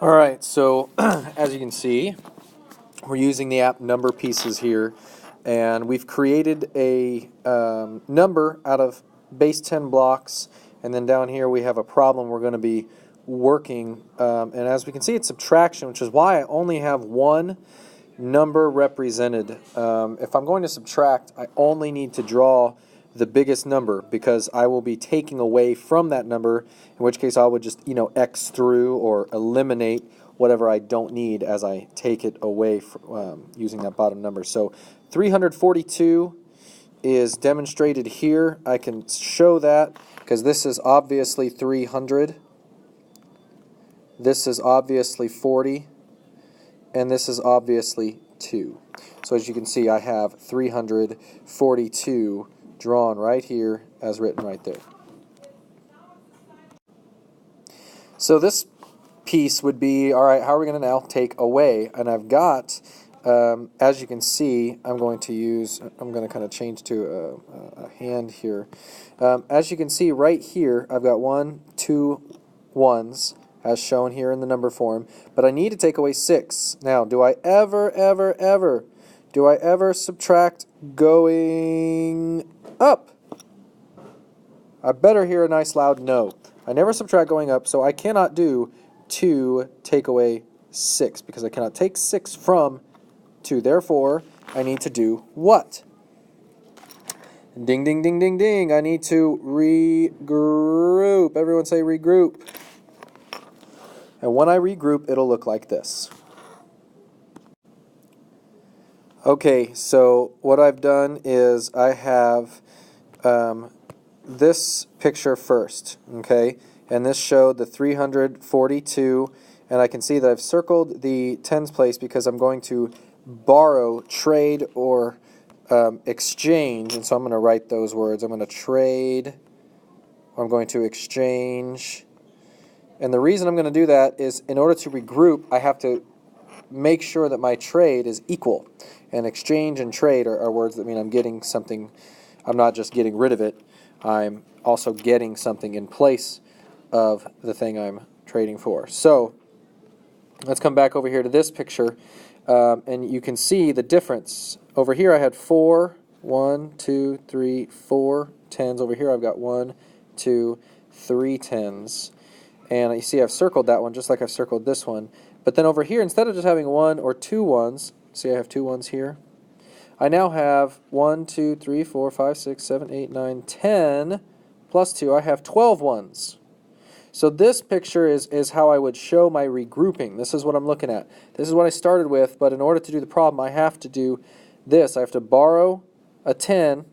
Alright, so as you can see, we're using the app Number Pieces here, and we've created a number out of base 10 blocks, and then down here we have a problem we're going to be working, and as we can see it's subtraction, which is why I only have one number represented. If I'm going to subtract, I only need to draw the biggest number because I will be taking away from that number, in which case I would just, X through or eliminate whatever I don't need as I take it away from, using that bottom number. So 342 is demonstrated here. I can show that because this is obviously 300. This is obviously 40. And this is obviously 2. So as you can see, I have 342 drawn right here as written right there. So this piece would be, all right, how are we going to now take away? And I've got, as you can see, I'm going to kind of change to a hand here. As you can see right here, I've got 1, 2 ones, as shown here in the number form, but I need to take away 6. Now, do I ever subtract going up? I better hear a nice loud no. I never subtract going up, so I cannot do 2 take away 6, because I cannot take 6 from 2. Therefore, I need to do what? Ding, ding, ding, ding, ding. I need to regroup. Everyone say regroup. And when I regroup, it'll look like this. Okay, so what I've done is I have this picture first, okay? And this showed the 342, and I can see that I've circled the tens place because I'm going to borrow, trade, or exchange, and so I'm going to write those words. I'm going to trade, or I'm going to exchange. And the reason I'm going to do that is in order to regroup, I have to make sure that my trade is equal. And exchange and trade are words that mean I'm getting something. I'm not just getting rid of it. I'm also getting something in place of the thing I'm trading for. So let's come back over here to this picture. And you can see the difference. Over here I had 4, 1, 2, 3, 4 tens. Over here I've got 1, 2, 3 tens. And you see I've circled that one just like I've circled this one. But then over here, instead of just having 1 or 2 ones, see I have 2 ones here, I now have 1, 2, 3, 4, 5, 6, 7, 8, 9, 10, plus 2, I have 12 ones. So this picture is how I would show my regrouping. This is what I'm looking at. This is what I started with, but in order to do the problem, I have to do this. I have to borrow a 10,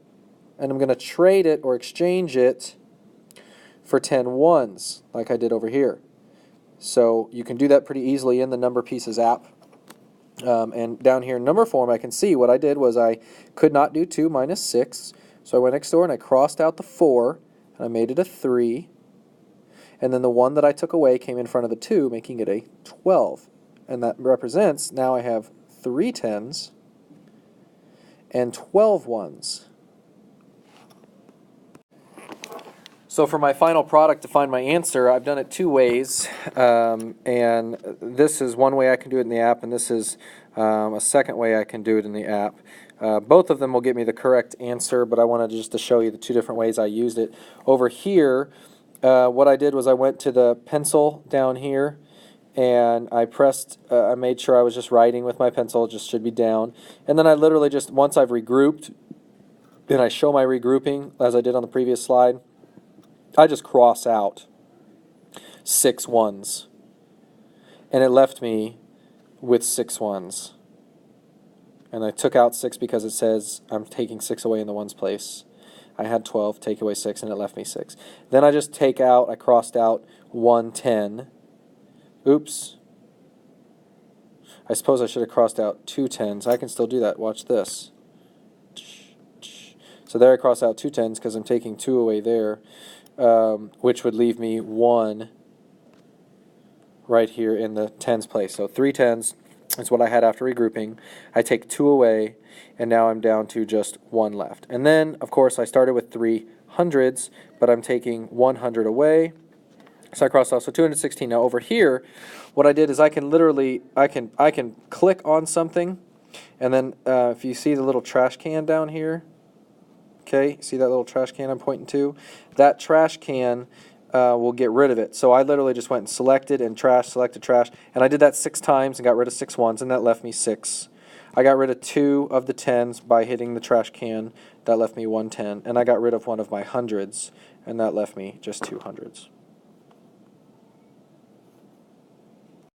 and I'm going to trade it or exchange it for 10 ones, like I did over here. So you can do that pretty easily in the Number Pieces app. And down here in number form, I can see what I did was I could not do 2 minus 6. So I went next door and I crossed out the 4, and I made it a 3. And then the 1 that I took away came in front of the 2, making it a 12. And that represents, now I have 3 tens and 12 ones. So for my final product to find my answer, I've done it 2 ways, and this is one way I can do it in the app, and this is a second way I can do it in the app. Both of them will get me the correct answer, but I wanted just to show you the 2 different ways I used it. Over here, what I did was I went to the pencil down here, and I pressed, I made sure I was just writing with my pencil, it just should be down, and then I literally just, once I've regrouped, and I show my regrouping, as I did on the previous slide, I just cross out 6 ones, and it left me with 6 ones. And I took out 6 because it says I'm taking 6 away in the ones place. I had 12, take away 6, and it left me 6. Then I just I crossed out 1 10. Oops. I suppose I should have crossed out 2 10s. I can still do that. Watch this. So there I crossed out 2 10s because I'm taking 2 away there. Which would leave me 1 right here in the tens place. So 3 tens is what I had after regrouping. I take 2 away, and now I'm down to just 1 left. And then, of course, I started with 3 hundreds, but I'm taking 100 away, So I crossed off. So 216. Now over here, what I did is I can literally I can click on something, and then if you see the little trash can down here, okay, see that little trash can I'm pointing to? That trash can will get rid of it. So I literally just went and selected and trash, selected trash, and I did that 6 times and got rid of 6 ones, and that left me 6. I got rid of 2 of the 10s by hitting the trash can. That left me 1 10, and I got rid of one of my hundreds, and that left me just 2 hundreds.